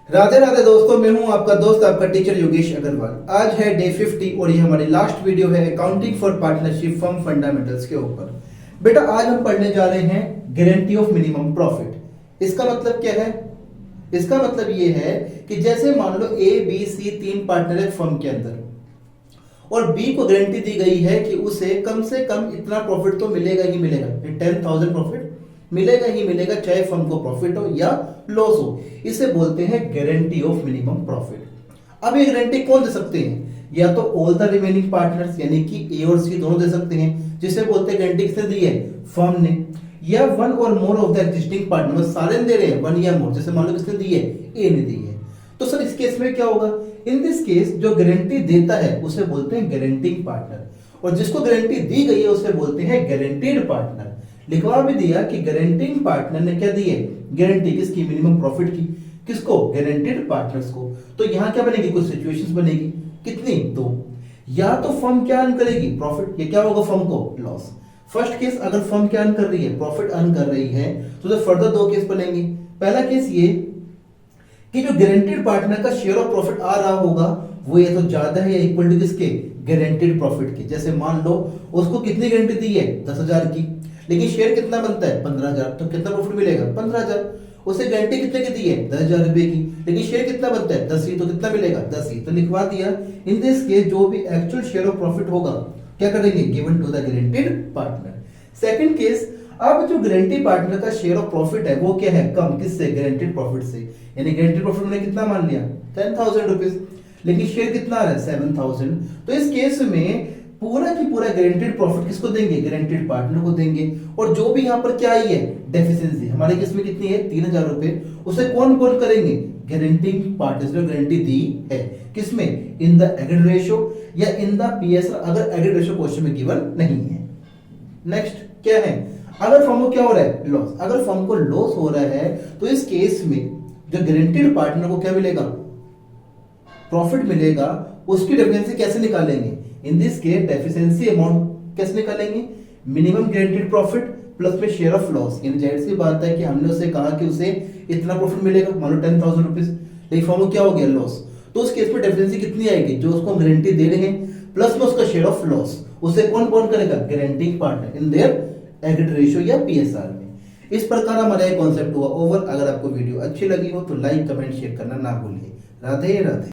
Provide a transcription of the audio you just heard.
राधे राधे दोस्तों, मैं हूं आपका दोस्त, आपका टीचर योगेश अग्रवाल। आज है डे 50 और ये हमारी लास्ट वीडियो है accounting for partnership firm fundamentals के ऊपर। बेटा आज हम पढ़ने जा रहे हैं गारंटी ऑफ मिनिमम प्रॉफिट। इसका मतलब क्या है? इसका मतलब ये है कि जैसे मान लो ए बी सी तीन पार्टनर है फर्म के अंदर और बी को गारंटी दी गई है कि उसे कम से कम इतना प्रॉफिट तो मिलेगा ही मिलेगा, 10,000 प्रॉफिट मिलेगा ही मिलेगा, चाहे फर्म को प्रॉफिट हो या लॉस हो। इसे बोलते हैं गारंटी ऑफ मिनिमम प्रॉफिट। अब ये गारंटी कौन दे सकते हैं? या तो ऑल द रिमेनिंग पार्टनर्स यानी कि ए और सी दोनों दे सकते हैं, जिसे बोलते हैं गारंटी किसने दी है? फर्म ने। या वन और more of the existing partner, सारे दे रहे हैं, वन या मोर, जैसे मान लो किसने दी है? ए ने दी है। तो सर इस केस में क्या होगा? इन दिस केस जो गारंटी देता है उसे बोलते हैं गारंटिंग पार्टनर, और जिसको गारंटी दी गई है उसे बोलते हैं गारंटीड पार्टनर। लिखवा भी दिया कि गारंटिंग पार्टनर ने क्या दी है? गारंटी किसकी? मिनिमम प्रॉफिट की। किसको? गारंटीड पार्टनर्स को। तो यहां क्या बनेगी? कुछ सिचुएशंस बनेगी। कितनी? दो। या तो फर्म क्या अर्न करेगी? प्रॉफिट। ये क्या होगा? फर्म को लॉस। फर्स्ट केस, अगर फर्म क्या अर्न कर रही है? प्रॉफिट अर्न कर रही है, तो फर्दर दो केस बनेंगे। पहला केस ये कि जो गारंटीड पार्टनर का शेयर ऑफ प्रॉफिट आ रहा होगा वो ये तो ज्यादा है या इक्वल टू किसके? गारंटीड प्रॉफिट के। जैसे मान लो उसको कितनी गारंटी दी है? 10,000 की, लेकिन शेयर कितना बनता है? 15,000। तो कितना प्रॉफिट मिलेगा? 15,000। उसे गारंटी कितने की दी है? 10,000 रुपए की, लेकिन शेयर कितना बनता है? 10 ही। तो कितना मिलेगा? 10 ही। तो लिखवा दिया। इन दिस केस जो भी एक्चुअल शेयर ऑफ प्रॉफिट होगा क्या करेंगे? Given to the guaranteed partner. Second case, अब जो गारंटी पार्टनर का शेयर ऑफ प्रॉफिट है वो क्या है? कम। किससे? गारंटीड प्रॉफिट से। यानी गारंटीड प्रॉफिट ने कितना मान लिया? 10,000 रुपीज, लेकिन शेयर कितना आ रहा है? 7,000। तो इस केस में पूरा की पूरा गारंटीड प्रॉफिट किसको देंगे? गारंटीड पार्टनर को देंगे। और जो भी यहां पर क्या आई है? डेफिशिएंसी हमारे केस में कितनी है? 3,000 रुपए। उसे कौन कौन करेंगे? गारंटिंग पार्टनर्स ने गारंटी दी है। किसमें? इन द एग्रीड रेशियो या इन द पीएसआर, अगर एग्रीड रेशियो क्वेश्चन में गिवन नहीं है। नेक्स्ट क्या है? अगर फर्म को क्या हो रहा है? लॉस। अगर फर्म को लॉस हो रहा है तो इस केस में जो गारंटीड पार्टनर को क्या मिलेगा? प्रॉफिट मिलेगा। उसकी डेफिशिएंसी कैसे निकालेंगे? In this case deficiency amount कैसे निकालेंगे? मिनिमम गारंटीड प्रॉफिट प्लस में शेयर ऑफ लॉस। यानी जाहिर सी बात है कि हमने उसे कहा कि उसे इतना प्रॉफिट मिलेगा, मान लो 10,000 रुपीज, लेकिन फर्म को क्या हो गया? लॉस। तो उस केस में डेफिशिएंसी कितनी आएगी? जो उसको गारंटी दे रहे हैं प्लस में उसका शेयर ऑफ लॉस। उसे कौन कौन करेगा? Guaranteeing partner in their agreed ratio या पीएसआर में। इस प्रकार हमारा ये कॉन्सेप्ट हुआ ओवर। अगर आपको वीडियो अच्छी लगी हो तो लाइक कमेंट शेयर करना ना भूलिए। राधे राधे।